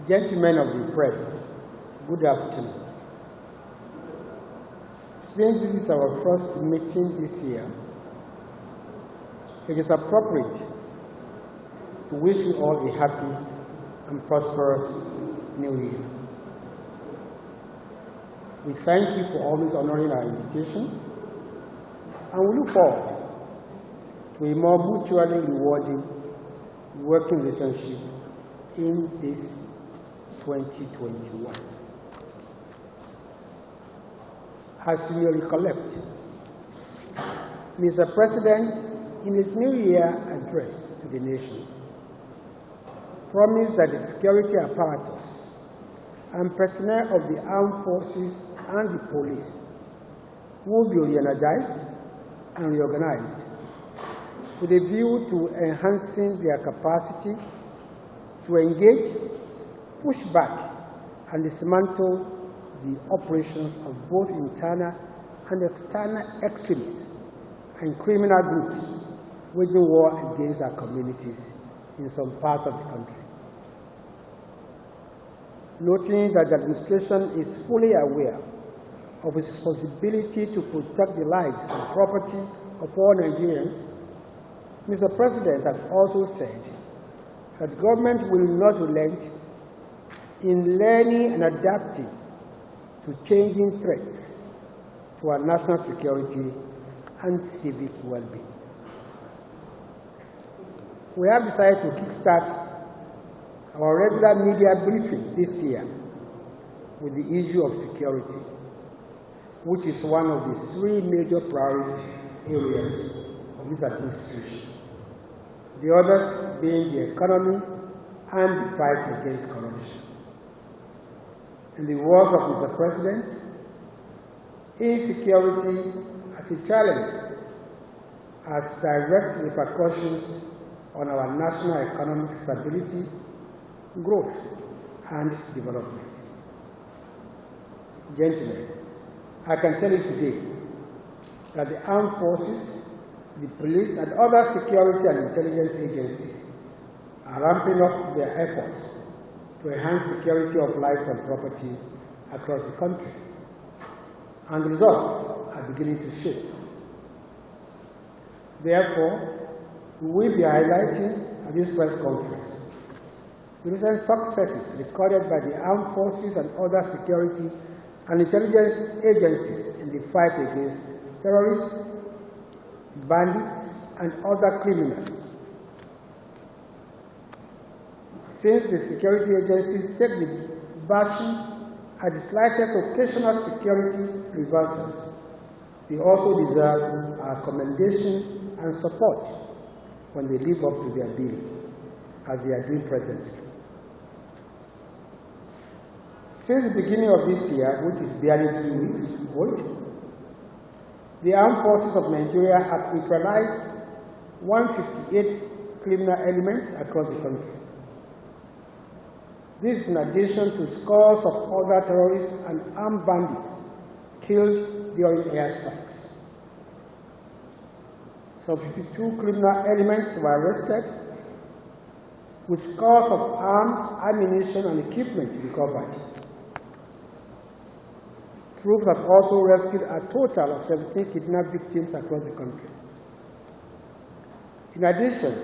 Gentlemen of the press, good afternoon. Since this is our first meeting this year, it is appropriate to wish you all a happy and prosperous New Year. We thank you for always honoring our invitation, and we look forward to a more mutually rewarding working relationship in this 2021. As you may recollect, Mr. President, in his New Year address to the nation, promised that the security apparatus and personnel of the armed forces and the police will be re-energized and reorganized with a view to enhancing their capacity to engage, push back, and dismantle the operations of both internal and external extremists and criminal groups waging war against our communities in some parts of the country. Noting that the administration is fully aware of its responsibility to protect the lives and property of all Nigerians, Mr. President has also said that government will not relent in learning and adapting to changing threats to our national security and civic well-being. We have decided to kickstart our regular media briefing this year with the issue of security, which is one of the three major priority areas of this administration, the others being the economy and the fight against corruption. In the words of Mr. President, insecurity as a challenge has direct repercussions on our national economic stability, growth, and development. Gentlemen, I can tell you today that the armed forces, the police, and other security and intelligence agencies are ramping up their efforts to enhance security of lives and property across the country, and the results are beginning to show. Therefore, we will be highlighting at this press conference the recent successes recorded by the armed forces and other security and intelligence agencies in the fight against terrorists, bandits, and other criminals. Since the security agencies take the bashing at the slightest occasional security reversals, they also deserve our commendation and support when they live up to their billing, as they are doing presently. Since the beginning of this year, which is barely 3 weeks old, the armed forces of Nigeria have neutralized 158 criminal elements across the country. This is in addition to scores of other terrorists and armed bandits killed during airstrikes. Some 52 criminal elements were arrested, with scores of arms, ammunition, and equipment recovered. Troops have also rescued a total of 17 kidnapped victims across the country. In addition,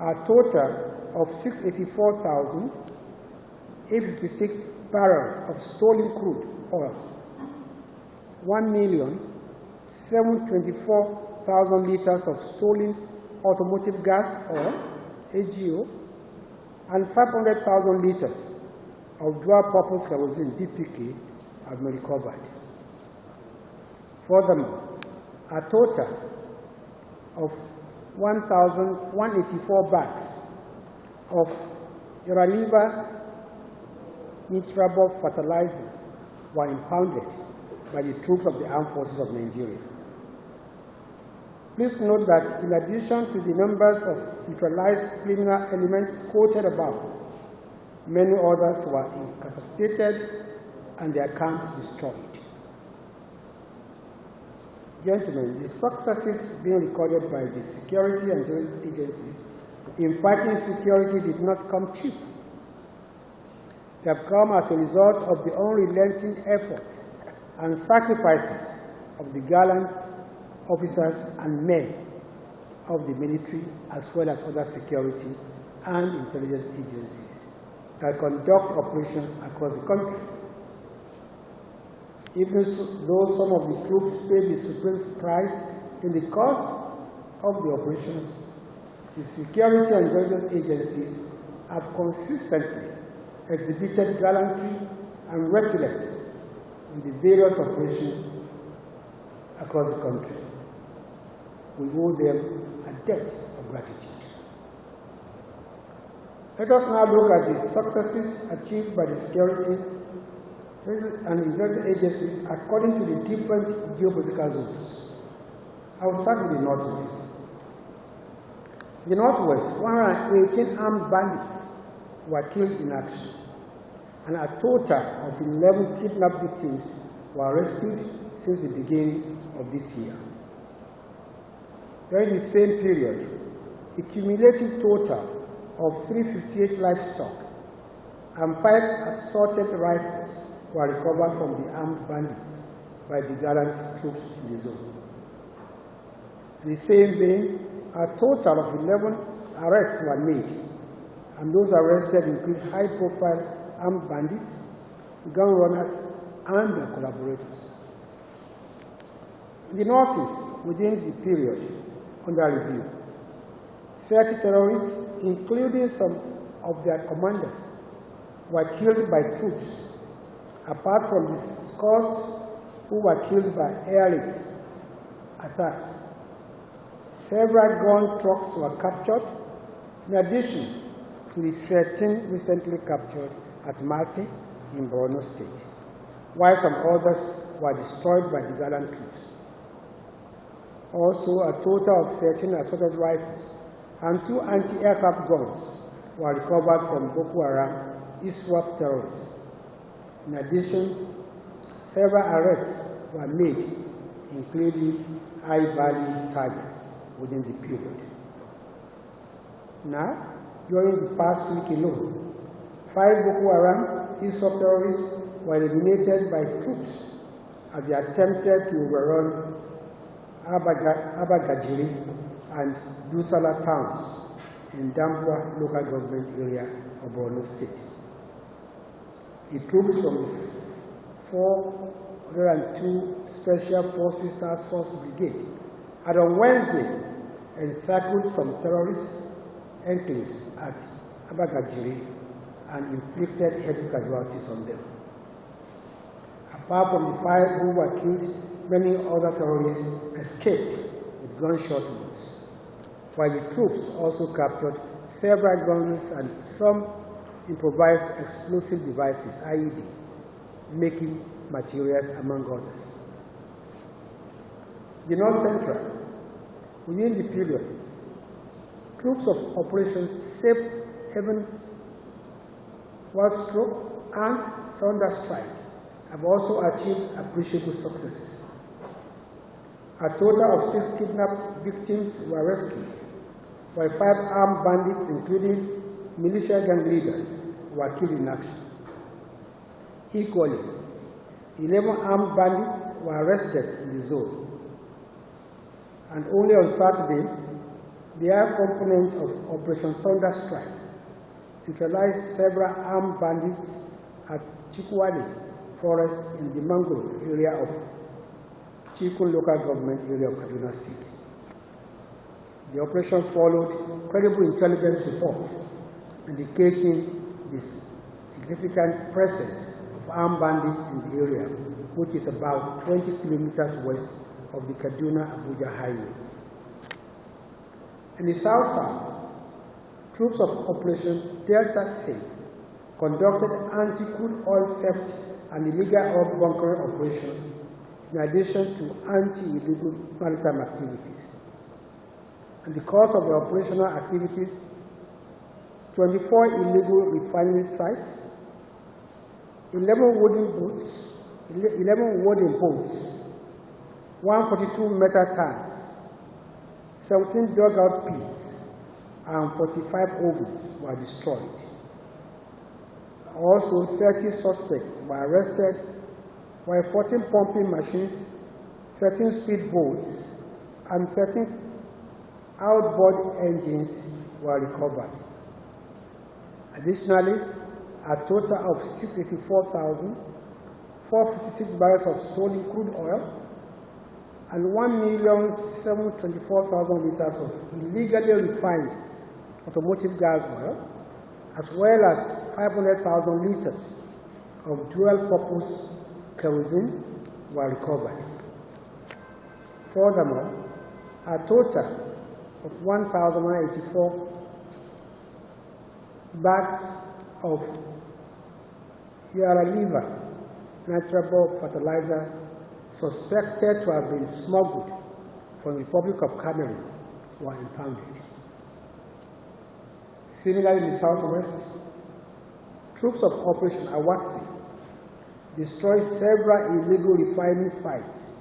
a total of 684,856 barrels of stolen crude oil, 1,724,000 liters of stolen automotive gas oil, AGO, and 500,000 liters of dual-purpose kerosene, DPK, have been recovered. Furthermore, a total of 1,184 bags of Uraliva nitrable fertilizer were impounded by the troops of the armed forces of Nigeria. Please note that in addition to the numbers of neutralized criminal elements quoted above, many others were incapacitated and their camps destroyed. Gentlemen, the successes being recorded by the security and intelligence agencies in fighting security did not come cheap. They have come as a result of the unrelenting efforts and sacrifices of the gallant officers and men of the military, as well as other security and intelligence agencies that conduct operations across the country. Even though some of the troops paid the supreme price in the course of the operations, the security and intelligence agencies have consistently exhibited gallantry and resilience in the various operations across the country. We owe them a debt of gratitude. Let us now look at the successes achieved by the security and intelligence agencies according to the different geopolitical zones. I will start with the Northwest. In the Northwest, 118 armed bandits were killed in action, and a total of 11 kidnapped victims were rescued since the beginning of this year. During the same period, a cumulative total of 358 livestock and 5 assorted rifles were recovered from the armed bandits by the gallant troops in the zone. In the same vein, a total of 11 arrests were made, and those arrested include high-profile armed bandits, gun runners, and their collaborators. In the Northeast, within the period under review, 30 terrorists, including some of their commanders, were killed by troops, apart from the scores who were killed by air attacks. Several gun trucks were captured, in addition to the 13 recently captured at Marte in Borno State, while some others were destroyed by the gallant troops. Also, a total of 13 assault rifles and 2 anti-aircraft guns were recovered from Boko Haram ISWAP terrorists. In addition, several arrests were made, including high-value targets within the period. Now, during the past week alone, 5 Boko Haram ISWAP terrorists were eliminated by troops as they attempted to overrun Abagajiri and Dusala towns in Dambuwa local government area of Borno State. The troops from the 402 Special Forces Task Force Brigade had on Wednesday encircled some terrorist enclaves at Abagajiri and inflicted heavy casualties on them. Apart from the 5 who were killed, many other terrorists escaped with gunshot wounds, while the troops also captured several guns and some improvised explosive devices, IED, making materials, among others. The North Central, within the period, troops of Operation Safe Haven, Stroke, and Thunderstrike have also achieved appreciable successes. A total of 6 kidnapped victims were rescued, while 5 armed bandits, including militia gang leaders, were killed in action. Equally, 11 armed bandits were arrested in the zone. And only on Saturday, the air component of Operation Thunderstrike neutralized several armed bandits at Chikwale Forest in the mangrove area of Chikun local government area of Kaduna State. The operation followed credible intelligence reports indicating the significant presence of armed bandits in the area, which is about 20 kilometers west of the Kaduna-Abuja highway. In the south-south, troops of Operation Delta Safe conducted anti-crude oil theft and illegal oil bunkering operations, in addition to anti-illegal maritime activities. In the course of the operational activities, 24 illegal refinery sites, 11 wooden boats, 142 metal tanks, 17 dugout pits, and 45 ovens were destroyed. Also, 30 suspects were arrested, while 14 pumping machines, 13 speedboats, and 13 outboard engines were recovered. Additionally, a total of 684,456 barrels of stolen crude oil and 1,724,000 liters of illegally refined automotive gas oil, as well as 500,000 liters of dual-purpose kerosene were recovered. Furthermore, a total of 1,184 bags of Yaraliva nitrable fertilizer suspected to have been smuggled from the Republic of Cameroon were impounded. Similarly, in the southwest, troops of Operation Awatsi destroyed several illegal refining sites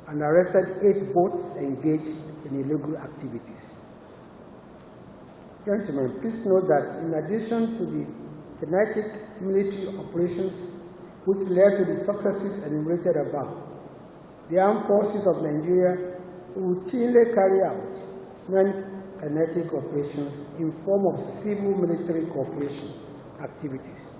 and arrested 8 boats engaged in illegal activities. Gentlemen, please note that in addition to the kinetic military operations which led to the successes enumerated above, the armed forces of Nigeria routinely carry out non-kinetic operations in form of civil-military cooperation activities,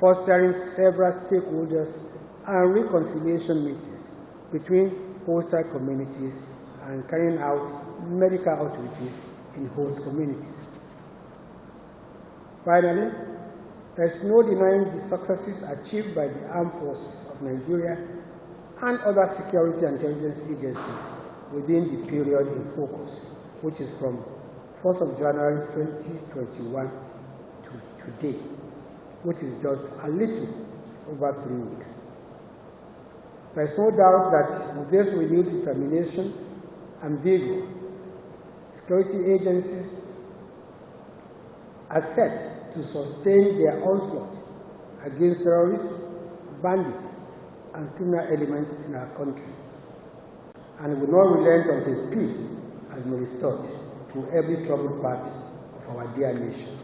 fostering several stakeholders and reconciliation meetings between coastal communities and carrying out medical outreaches in host communities. Finally, there is no denying the successes achieved by the armed forces of Nigeria and other security and intelligence agencies within the period in focus, which is from 1st of January 2021 to today, which is just a little over 3 weeks. There is no doubt that with this renewed determination and vigor, security agencies are set to sustain their onslaught against terrorists, bandits, and criminal elements in our country, and will not relent until peace has been restored to every troubled part of our dear nation.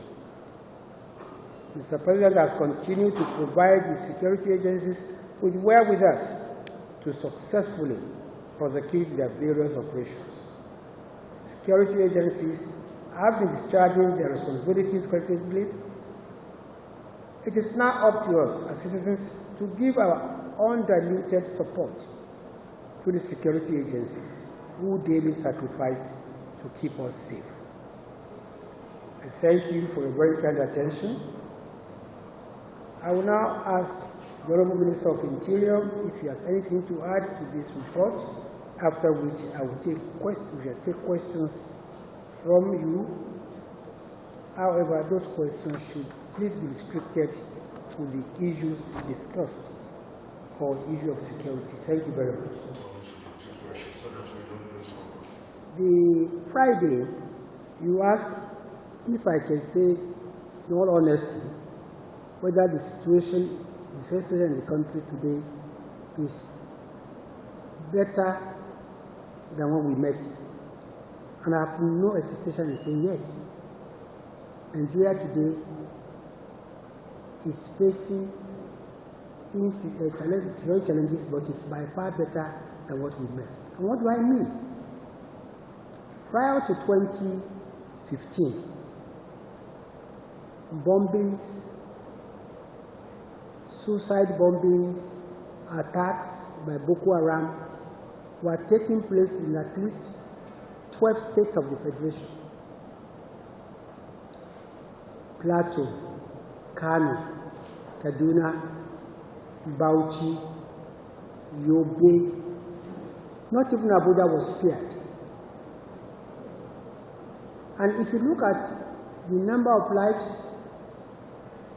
Mr. President has continued to provide the security agencies with wherewithal to successfully prosecute their various operations. Security agencies have been discharging their responsibilities collectively. It is now up to us as citizens to give our undiluted support to the security agencies who daily sacrifice to keep us safe. I thank you for your very kind attention. I will now ask the Honorable Minister of Interior if he has anything to add to this report, after which I will take questions from you. However, those questions should please be restricted to the issues discussed or issue of security. Thank you very much. The Friday, you asked if I can say, in all honesty, whether the situation in the country today is better than when we met. And I have no hesitation in saying yes. Nigeria today is facing severe challenges, but it's by far better than what we met. And what do I mean? Prior to 2015, bombings, suicide bombings, attacks by Boko Haram were taking place in at least 12 states of the Federation. Plateau, Kano, Kaduna, Bauchi, Yobe, not even Abuja was spared. And if you look at the number of lives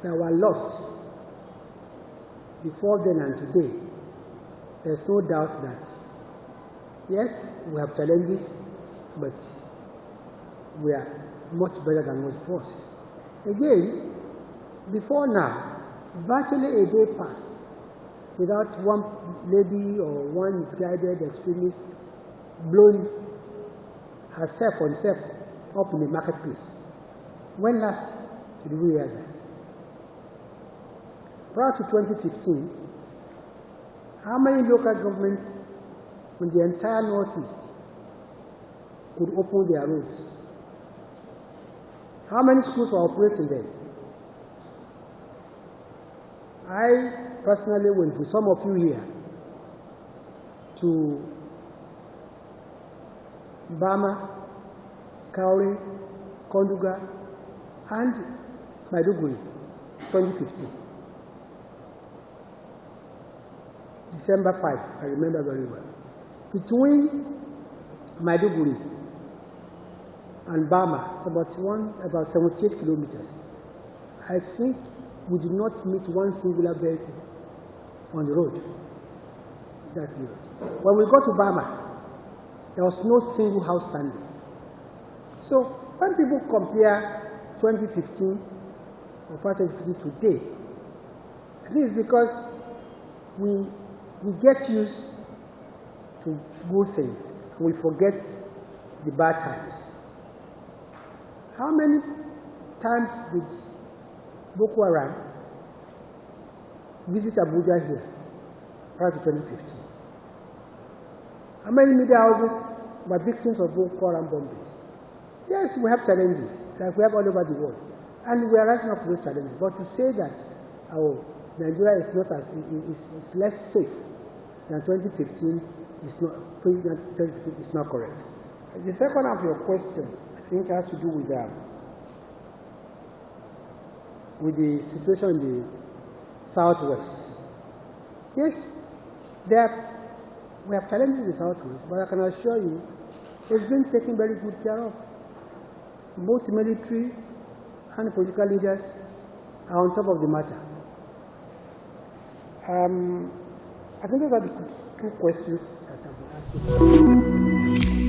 that were lost before then and today, there's no doubt that, yes, we have challenges, but we are much better than what it was. Again, before now, virtually a day passed without one lady or one misguided extremist blowing herself or himself up in the marketplace. When last did we hear that? prior to 2015, how many local governments in the entire Northeast could open their roads? How many schools were operating there? I personally went with some of you here to Bama, Kauri, Konduga, and Maiduguri, 2015. December 5, I remember very well. Between Maiduguri and Bama, it's about 78 kilometers. I think we did not meet one singular vehicle on the road that period. When we got to Bama, there was no single house standing. So when people compare 2015 or 2015 today, I think it's because we get used to good things and we forget the bad times. How many times did Boko Haram visit Abuja here prior to 2015? How many media houses were victims of Boko Haram bombings? Yes, we have challenges, like we have all over the world. And we are rising up to those challenges. But to say that Nigeria is not is less safe than 2015 is not correct. The second half of your question, I think, has to do with the situation in the Southwest. Yes, we have challenges in the Southwest, but I can assure you it's been taken very good care of. Both the military and political leaders are on top of the matter. I think those are the two questions that I've been asked.